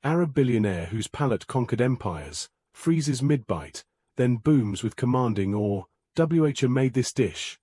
Arabbillionaire whose palate conquered empires, freezes mid-bite, then booms with commanding or, "WH made this dish."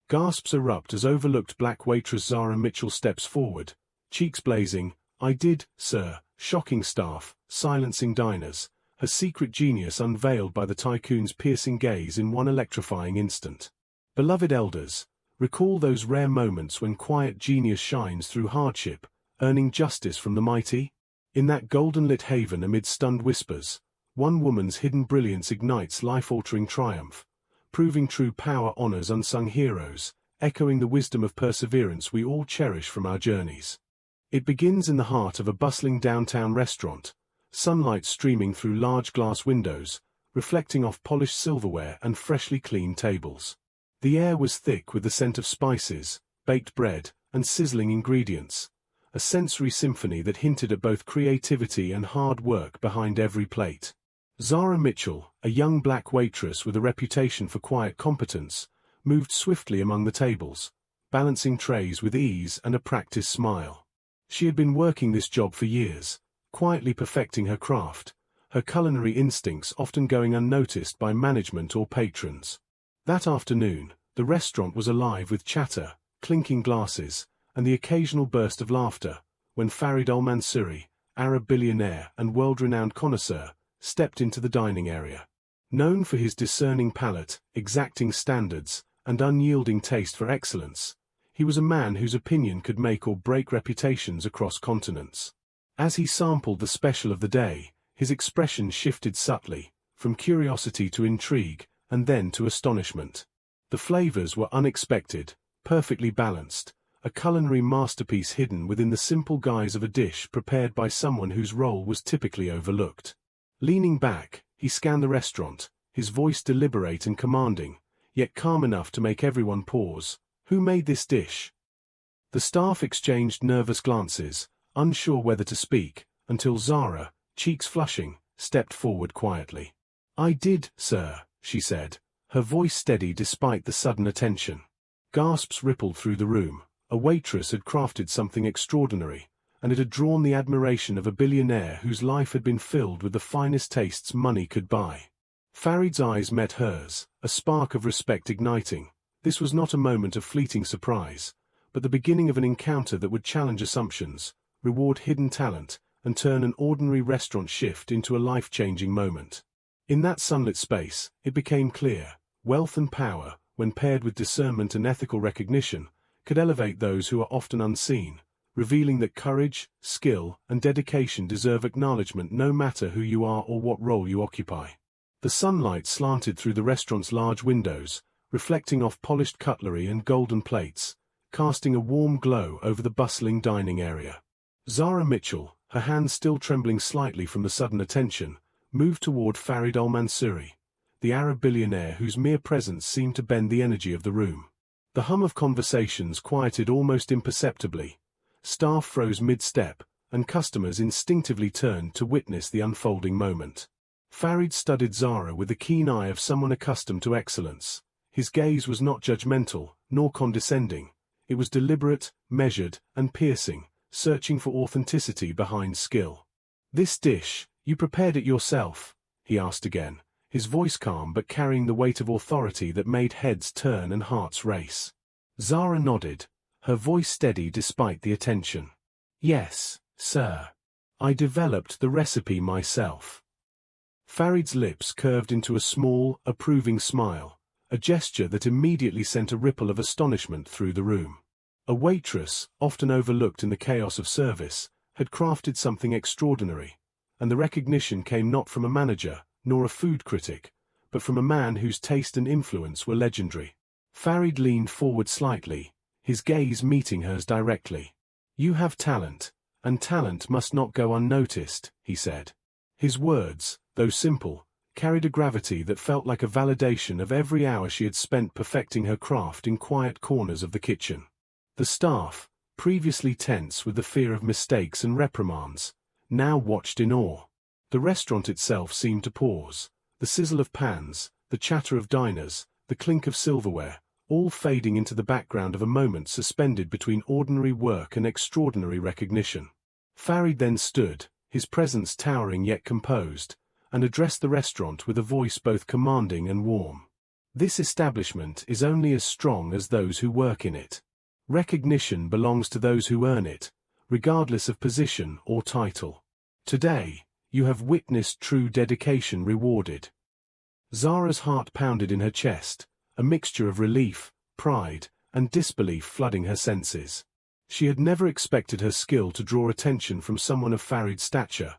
Gasps erupt as overlooked black waitress Zara Mitchell steps forward, cheeks blazing. "I did, sir," shocking staff, silencing diners, her secret genius unveiled by the tycoon's piercing gaze in one electrifying instant. Beloved elders, recall those rare moments when quiet genius shines through hardship, earning justice from the mighty? In that golden-lit haven amid stunned whispers, one woman's hidden brilliance ignites life-altering triumph, proving true power honors unsung heroes, echoing the wisdom of perseverance we all cherish from our journeys. It begins in the heart of a bustling downtown restaurant, sunlight streaming through large glass windows, reflecting off polished silverware and freshly cleaned tables. The air was thick with the scent of spices, baked bread, and sizzling ingredients, a sensory symphony that hinted at both creativity and hard work behind every plate. Zara Mitchell, a young black waitress with a reputation for quiet competence, moved swiftly among the tables, balancing trays with ease and a practiced smile. She had been working this job for years, quietly perfecting her craft, her culinary instincts often going unnoticed by management or patrons. That afternoon, the restaurant was alive with chatter, clinking glasses, and the occasional burst of laughter, when Farid Al-Mansouri, Arab billionaire and world-renowned connoisseur, stepped into the dining area. Known for his discerning palate, exacting standards, and unyielding taste for excellence, he was a man whose opinion could make or break reputations across continents. As he sampled the special of the day, his expression shifted subtly, from curiosity to intrigue, and then to astonishment. The flavors were unexpected, perfectly balanced, a culinary masterpiece hidden within the simple guise of a dish prepared by someone whose role was typically overlooked. Leaning back, he scanned the restaurant, his voice deliberate and commanding, yet calm enough to make everyone pause. "Who made this dish?" The staff exchanged nervous glances, unsure whether to speak, until Zara, cheeks flushing, stepped forward quietly. "I did, sir," she said, her voice steady despite the sudden attention. Gasps rippled through the room. A waitress had crafted something extraordinary, and it had drawn the admiration of a billionaire whose life had been filled with the finest tastes money could buy. Farid's eyes met hers, a spark of respect igniting. This was not a moment of fleeting surprise, but the beginning of an encounter that would challenge assumptions, reward hidden talent, and turn an ordinary restaurant shift into a life-changing moment. In that sunlit space, it became clear, wealth and power, when paired with discernment and ethical recognition, could elevate those who are often unseen, revealing that courage, skill, and dedication deserve acknowledgement no matter who you are or what role you occupy. The sunlight slanted through the restaurant's large windows, reflecting off polished cutlery and golden plates, casting a warm glow over the bustling dining area. Zara Mitchell, her hands still trembling slightly from the sudden attention, moved toward Farid Al-Mansouri, the Arab billionaire whose mere presence seemed to bend the energy of the room. The hum of conversations quieted almost imperceptibly. Staff froze mid-step, and customers instinctively turned to witness the unfolding moment. Farid studied Zara with the keen eye of someone accustomed to excellence. His gaze was not judgmental, nor condescending. It was deliberate, measured, and piercing, searching for authenticity behind skill. "This dish, you prepared it yourself?" he asked again, his voice calm but carrying the weight of authority that made heads turn and hearts race. Zara nodded, her voice steady despite the attention. "Yes, sir. I developed the recipe myself." Farid's lips curved into a small, approving smile, a gesture that immediately sent a ripple of astonishment through the room. A waitress, often overlooked in the chaos of service, had crafted something extraordinary, and the recognition came not from a manager, nor a food critic, but from a man whose taste and influence were legendary. Farid leaned forward slightly, his gaze meeting hers directly. "You have talent, and talent must not go unnoticed," he said. His words, though simple, carried a gravity that felt like a validation of every hour she had spent perfecting her craft in quiet corners of the kitchen. The staff, previously tense with the fear of mistakes and reprimands, now watched in awe. The restaurant itself seemed to pause, the sizzle of pans, the chatter of diners, the clink of silverware, all fading into the background of a moment suspended between ordinary work and extraordinary recognition. Farid then stood, his presence towering yet composed, and addressed the restaurant with a voice both commanding and warm. "This establishment is only as strong as those who work in it. Recognition belongs to those who earn it, regardless of position or title. Today, you have witnessed true dedication rewarded." Zara's heart pounded in her chest, a mixture of relief, pride, and disbelief flooding her senses. She had never expected her skill to draw attention from someone of Farid's stature,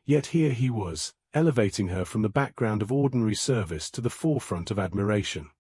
yet here he was, elevating her from the background of ordinary service to the forefront of admiration.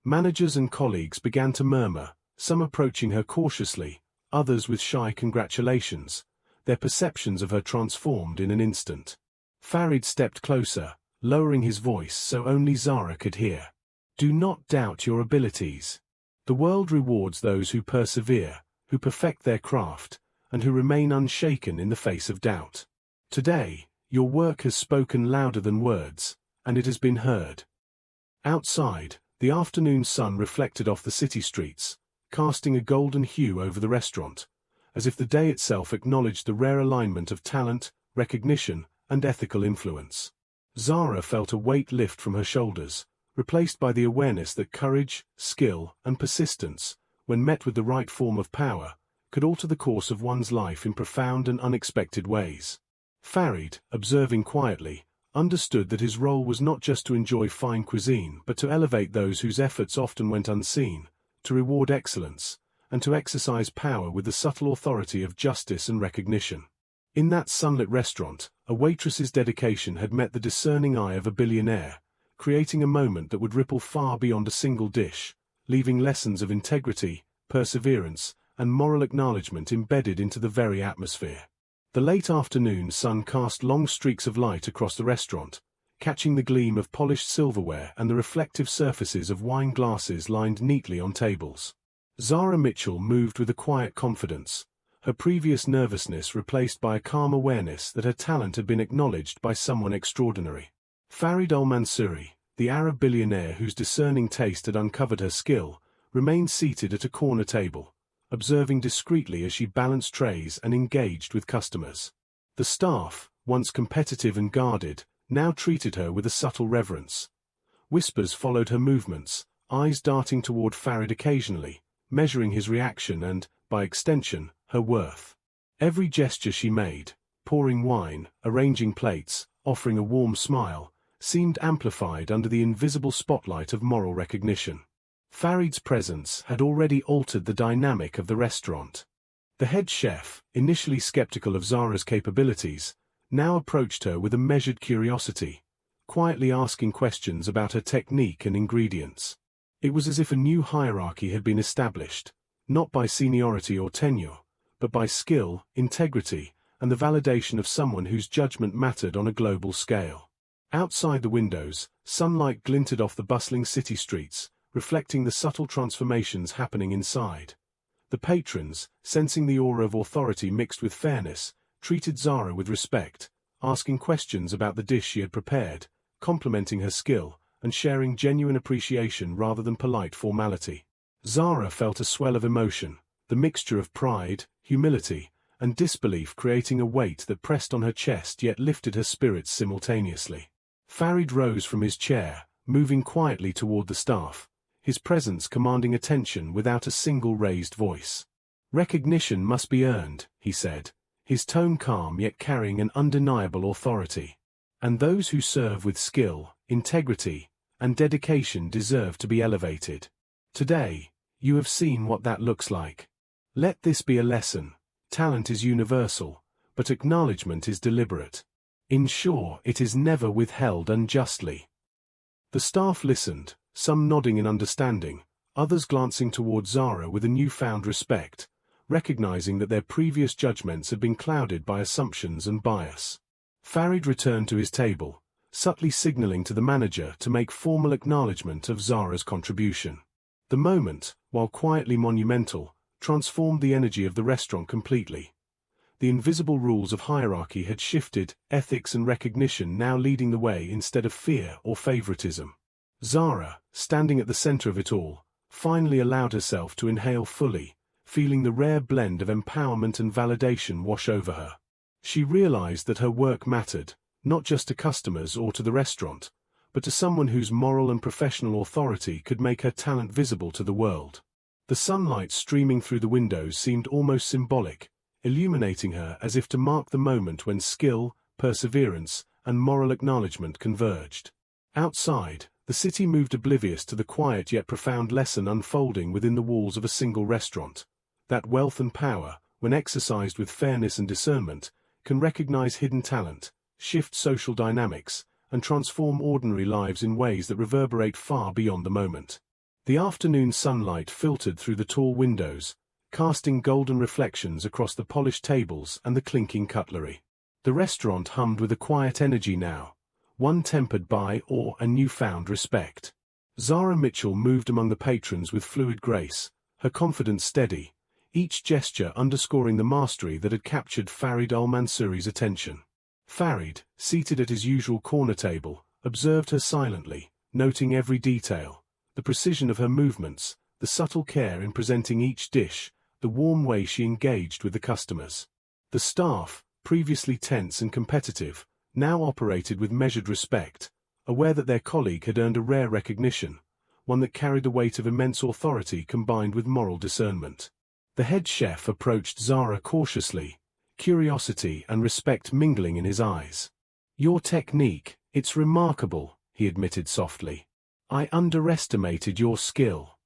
Managers and colleagues began to murmur, some approaching her cautiously, others with shy congratulations, their perceptions of her transformed in an instant. Farid stepped closer, lowering his voice so only Zara could hear. "Do not doubt your abilities. The world rewards those who persevere, who perfect their craft, and who remain unshaken in the face of doubt. Today, your work has spoken louder than words, and it has been heard." Outside, the afternoon sun reflected off the city streets, casting a golden hue over the restaurant, as if the day itself acknowledged the rare alignment of talent, recognition, and ethical influence. Zara felt a weight lift from her shoulders, replaced by the awareness that courage, skill, and persistence, when met with the right form of power, could alter the course of one's life in profound and unexpected ways. Farid, observing quietly, understood that his role was not just to enjoy fine cuisine but to elevate those whose efforts often went unseen, to reward excellence, and to exercise power with the subtle authority of justice and recognition. In that sunlit restaurant, a waitress's dedication had met the discerning eye of a billionaire, creating a moment that would ripple far beyond a single dish, leaving lessons of integrity, perseverance, and moral acknowledgement embedded into the very atmosphere. The late afternoon sun cast long streaks of light across the restaurant, catching the gleam of polished silverware and the reflective surfaces of wine glasses lined neatly on tables. Zara Mitchell moved with a quiet confidence, her previous nervousness replaced by a calm awareness that her talent had been acknowledged by someone extraordinary. Farid al-Mansouri, the Arab billionaire whose discerning taste had uncovered her skill, remained seated at a corner table, observing discreetly as she balanced trays and engaged with customers. The staff, once competitive and guarded, now treated her with a subtle reverence. Whispers followed her movements, eyes darting toward Farid occasionally, measuring his reaction and, by extension, her worth. Every gesture she made, pouring wine, arranging plates, offering a warm smile, seemed amplified under the invisible spotlight of moral recognition. Farid's presence had already altered the dynamic of the restaurant. The head chef, initially skeptical of Zara's capabilities, now approached her with a measured curiosity, quietly asking questions about her technique and ingredients. It was as if a new hierarchy had been established, not by seniority or tenure, but by skill, integrity, and the validation of someone whose judgment mattered on a global scale. Outside the windows, sunlight glinted off the bustling city streets, reflecting the subtle transformations happening inside. The patrons, sensing the aura of authority mixed with fairness, treated Zara with respect, asking questions about the dish she had prepared, complimenting her skill, and sharing genuine appreciation rather than polite formality. Zara felt a swell of emotion, the mixture of pride, humility, and disbelief creating a weight that pressed on her chest yet lifted her spirits simultaneously. Farid rose from his chair, moving quietly toward the staff, his presence commanding attention without a single raised voice. "Recognition must be earned," he said, his tone calm yet carrying an undeniable authority. "And those who serve with skill, integrity, and dedication deserve to be elevated. Today, you have seen what that looks like. Let this be a lesson. Talent is universal, but acknowledgement is deliberate. Ensure it is never withheld unjustly." The staff listened, some nodding in understanding, others glancing toward Zara with a newfound respect, recognizing that their previous judgments had been clouded by assumptions and bias. Farid returned to his table, subtly signaling to the manager to make formal acknowledgement of Zara's contribution. The moment, while quietly monumental, transformed the energy of the restaurant completely. The invisible rules of hierarchy had shifted, ethics and recognition now leading the way instead of fear or favoritism. Zara, standing at the center of it all, finally allowed herself to inhale fully, feeling the rare blend of empowerment and validation wash over her. She realized that her work mattered, not just to customers or to the restaurant, but to someone whose moral and professional authority could make her talent visible to the world. The sunlight streaming through the windows seemed almost symbolic, illuminating her as if to mark the moment when skill, perseverance, and moral acknowledgement converged. Outside, the city moved oblivious to the quiet yet profound lesson unfolding within the walls of a single restaurant. That wealth and power, when exercised with fairness and discernment, can recognize hidden talent, shift social dynamics, and transform ordinary lives in ways that reverberate far beyond the moment. The afternoon sunlight filtered through the tall windows, casting golden reflections across the polished tables and the clinking cutlery. The restaurant hummed with a quiet energy now, one tempered by awe and newfound respect. Zara Mitchell moved among the patrons with fluid grace, her confidence steady, each gesture underscoring the mastery that had captured Farid al-Mansouri's attention. Farid, seated at his usual corner table, observed her silently, noting every detail, the precision of her movements, the subtle care in presenting each dish, the warm way she engaged with the customers. The staff, previously tense and competitive, now operated with measured respect, aware that their colleague had earned a rare recognition, one that carried the weight of immense authority combined with moral discernment. The head chef approached Zara cautiously, curiosity and respect mingling in his eyes. "Your technique, it's remarkable," he admitted softly. "I underestimated your skill."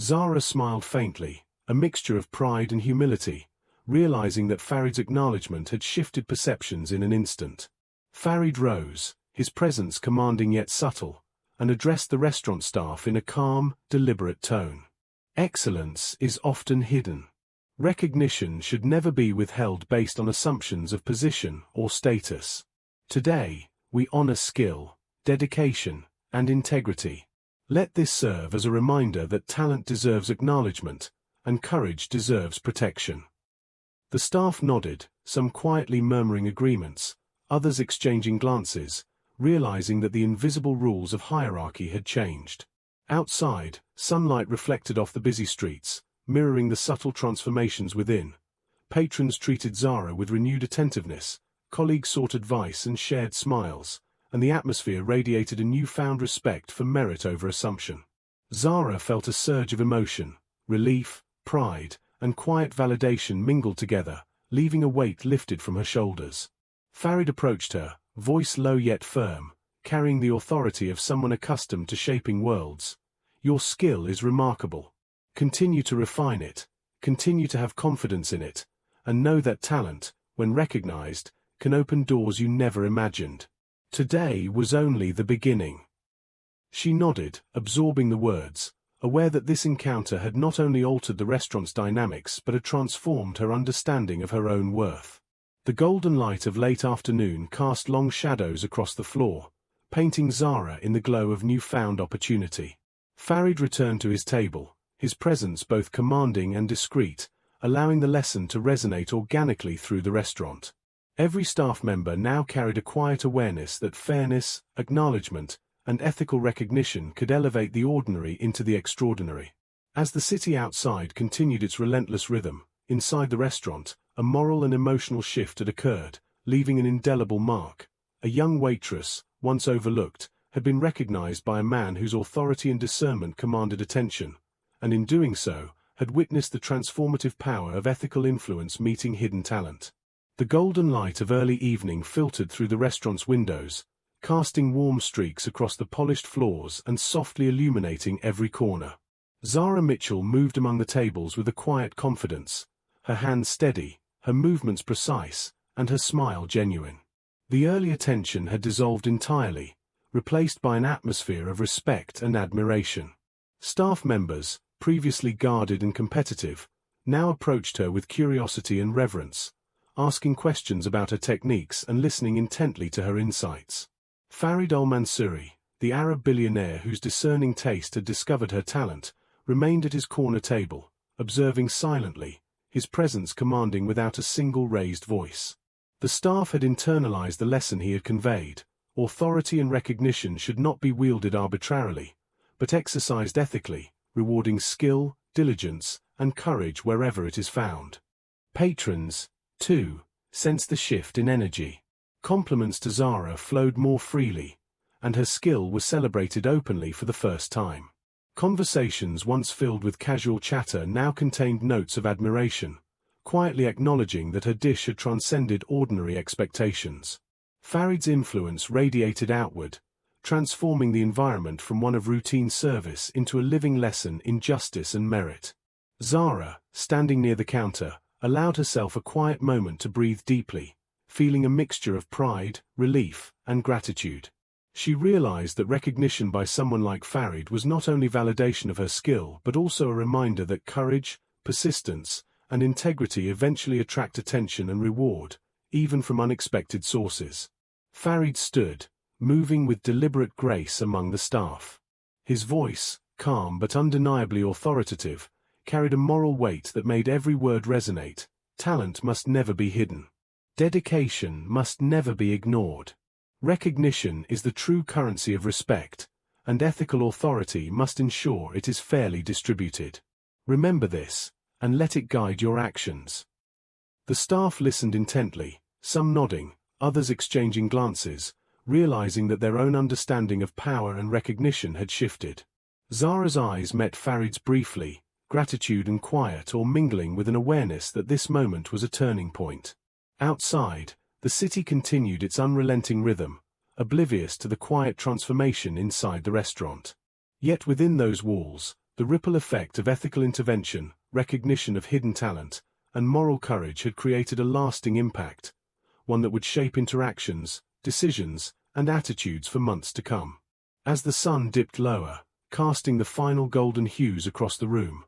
Zara smiled faintly, a mixture of pride and humility, realizing that Farid's acknowledgement had shifted perceptions in an instant. Farid rose, his presence commanding yet subtle, and addressed the restaurant staff in a calm, deliberate tone. "Excellence is often hidden. Recognition should never be withheld based on assumptions of position or status. Today, we honor skill, dedication, and integrity. Let this serve as a reminder that talent deserves acknowledgement, and courage deserves protection." The staff nodded, some quietly murmuring agreements, others exchanging glances, realizing that the invisible rules of hierarchy had changed. Outside, sunlight reflected off the busy streets, mirroring the subtle transformations within. Patrons treated Zara with renewed attentiveness, colleagues sought advice and shared smiles, and the atmosphere radiated a newfound respect for merit over assumption. Zara felt a surge of emotion, relief, pride, and quiet validation mingled together, leaving a weight lifted from her shoulders. Farid approached her, voice low yet firm, carrying the authority of someone accustomed to shaping worlds. "Your skill is remarkable. Continue to refine it, continue to have confidence in it, and know that talent, when recognized, can open doors you never imagined. Today was only the beginning." She nodded, absorbing the words, aware that this encounter had not only altered the restaurant's dynamics but had transformed her understanding of her own worth. The golden light of late afternoon cast long shadows across the floor, painting Zara in the glow of newfound opportunity. Farid returned to his table, his presence both commanding and discreet, allowing the lesson to resonate organically through the restaurant. Every staff member now carried a quiet awareness that fairness, acknowledgement, and ethical recognition could elevate the ordinary into the extraordinary. As the city outside continued its relentless rhythm, inside the restaurant, a moral and emotional shift had occurred, leaving an indelible mark. A young waitress, once overlooked, had been recognized by a man whose authority and discernment commanded attention, and in doing so, had witnessed the transformative power of ethical influence meeting hidden talent. The golden light of early evening filtered through the restaurant's windows, casting warm streaks across the polished floors and softly illuminating every corner. Zara Mitchell moved among the tables with a quiet confidence, her hands steady, her movements precise, and her smile genuine. The earlier tension had dissolved entirely, replaced by an atmosphere of respect and admiration. Staff members, previously guarded and competitive, now approached her with curiosity and reverence, asking questions about her techniques and listening intently to her insights. Farid al-Mansouri, the Arab billionaire whose discerning taste had discovered her talent, remained at his corner table, observing silently, his presence commanding without a single raised voice. The staff had internalized the lesson he had conveyed: authority and recognition should not be wielded arbitrarily, but exercised ethically, rewarding skill, diligence, and courage wherever it is found. Patrons, too, sensed the shift in energy. Compliments to Zara flowed more freely, and her skill was celebrated openly for the first time. Conversations once filled with casual chatter now contained notes of admiration, quietly acknowledging that her dish had transcended ordinary expectations. Farid's influence radiated outward, transforming the environment from one of routine service into a living lesson in justice and merit. Zara, standing near the counter, allowed herself a quiet moment to breathe deeply, feeling a mixture of pride, relief, and gratitude. She realized that recognition by someone like Farid was not only validation of her skill but also a reminder that courage, persistence, and integrity eventually attract attention and reward, even from unexpected sources. Farid stood, moving with deliberate grace among the staff. His voice, calm but undeniably authoritative, carried a moral weight that made every word resonate. Talent must never be hidden. Dedication must never be ignored. Recognition is the true currency of respect, and ethical authority must ensure it is fairly distributed. Remember this, and let it guide your actions. The staff listened intently, some nodding, others exchanging glances, realizing that their own understanding of power and recognition had shifted. Zara's eyes met Farid's briefly, gratitude and quiet all mingling with an awareness that this moment was a turning point. Outside, the city continued its unrelenting rhythm, oblivious to the quiet transformation inside the restaurant. Yet within those walls, the ripple effect of ethical intervention, recognition of hidden talent, and moral courage had created a lasting impact, one that would shape interactions, decisions, and attitudes for months to come. As the sun dipped lower, casting the final golden hues across the room,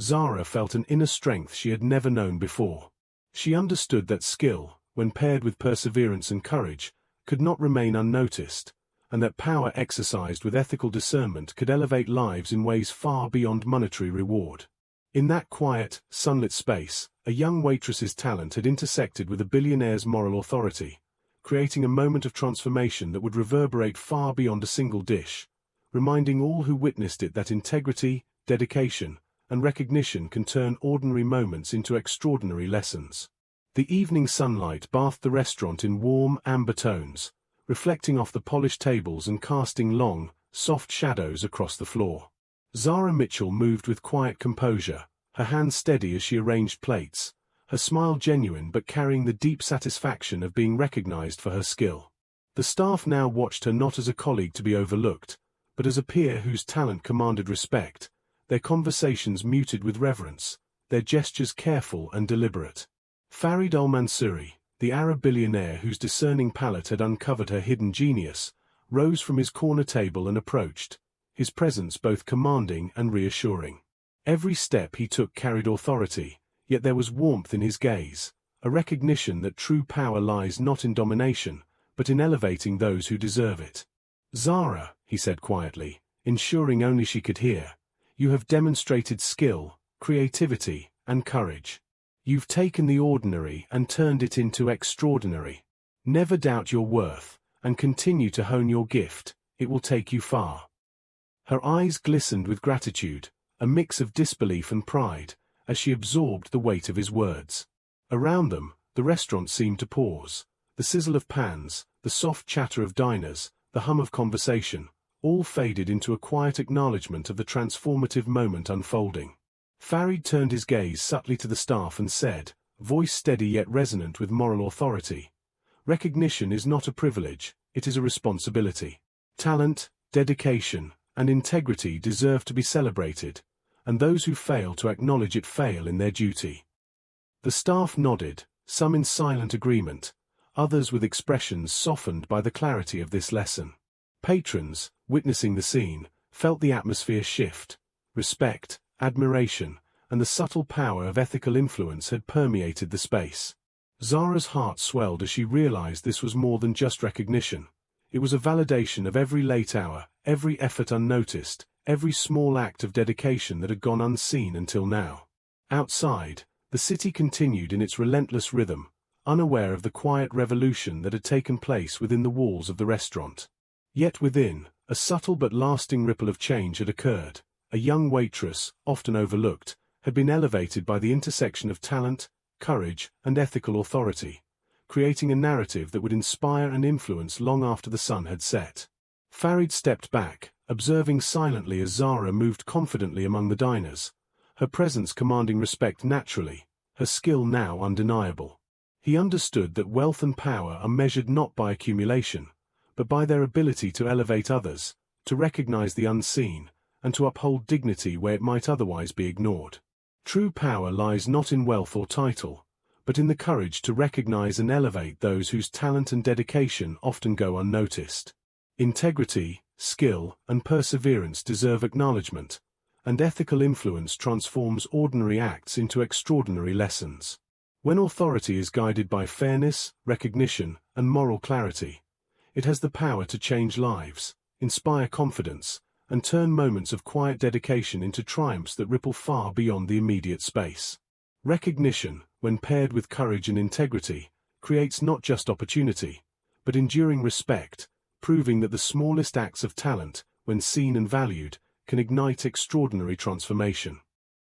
Zara felt an inner strength she had never known before. She understood that skill, when paired with perseverance and courage, could not remain unnoticed, and that power exercised with ethical discernment could elevate lives in ways far beyond monetary reward. In that quiet, sunlit space, a young waitress's talent had intersected with a billionaire's moral authority, creating a moment of transformation that would reverberate far beyond a single dish, reminding all who witnessed it that integrity, dedication, and recognition can turn ordinary moments into extraordinary lessons. The evening sunlight bathed the restaurant in warm, amber tones, reflecting off the polished tables and casting long, soft shadows across the floor. Zara Mitchell moved with quiet composure, her hands steady as she arranged plates, her smile genuine but carrying the deep satisfaction of being recognized for her skill. The staff now watched her not as a colleague to be overlooked, but as a peer whose talent commanded respect, their conversations muted with reverence, their gestures careful and deliberate. Farid al-Mansouri, the Arab billionaire whose discerning palate had uncovered her hidden genius, rose from his corner table and approached, his presence both commanding and reassuring. Every step he took carried authority, yet there was warmth in his gaze, a recognition that true power lies not in domination, but in elevating those who deserve it. "Zara," he said quietly, ensuring only she could hear, "you have demonstrated skill, creativity, and courage. You've taken the ordinary and turned it into extraordinary. Never doubt your worth, and continue to hone your gift, it will take you far." Her eyes glistened with gratitude, a mix of disbelief and pride, as she absorbed the weight of his words. Around them, the restaurant seemed to pause. The sizzle of pans, the soft chatter of diners, the hum of conversation, all faded into a quiet acknowledgement of the transformative moment unfolding. Farid turned his gaze subtly to the staff and said, voice steady yet resonant with moral authority, "Recognition is not a privilege, it is a responsibility. Talent, dedication, and integrity deserve to be celebrated, and those who fail to acknowledge it fail in their duty." The staff nodded, some in silent agreement, others with expressions softened by the clarity of this lesson. Patrons, witnessing the scene, felt the atmosphere shift. Respect, admiration, and the subtle power of ethical influence had permeated the space. Zara's heart swelled as she realized this was more than just recognition. It was a validation of every late hour, every effort unnoticed, every small act of dedication that had gone unseen until now. Outside, the city continued in its relentless rhythm, unaware of the quiet revolution that had taken place within the walls of the restaurant. Yet within, a subtle but lasting ripple of change had occurred. A young waitress, often overlooked, had been elevated by the intersection of talent, courage, and ethical authority, creating a narrative that would inspire and influence long after the sun had set. Farid stepped back, observing silently as Zara moved confidently among the diners, her presence commanding respect naturally, her skill now undeniable. He understood that wealth and power are measured not by accumulation, but by their ability to elevate others, to recognize the unseen, and to uphold dignity where it might otherwise be ignored. True power lies not in wealth or title, but in the courage to recognize and elevate those whose talent and dedication often go unnoticed. Integrity, skill, and perseverance deserve acknowledgement, and ethical influence transforms ordinary acts into extraordinary lessons. When authority is guided by fairness, recognition, and moral clarity, it has the power to change lives, inspire confidence, and turn moments of quiet dedication into triumphs that ripple far beyond the immediate space. Recognition, when paired with courage and integrity, creates not just opportunity, but enduring respect, proving that the smallest acts of talent, when seen and valued, can ignite extraordinary transformation.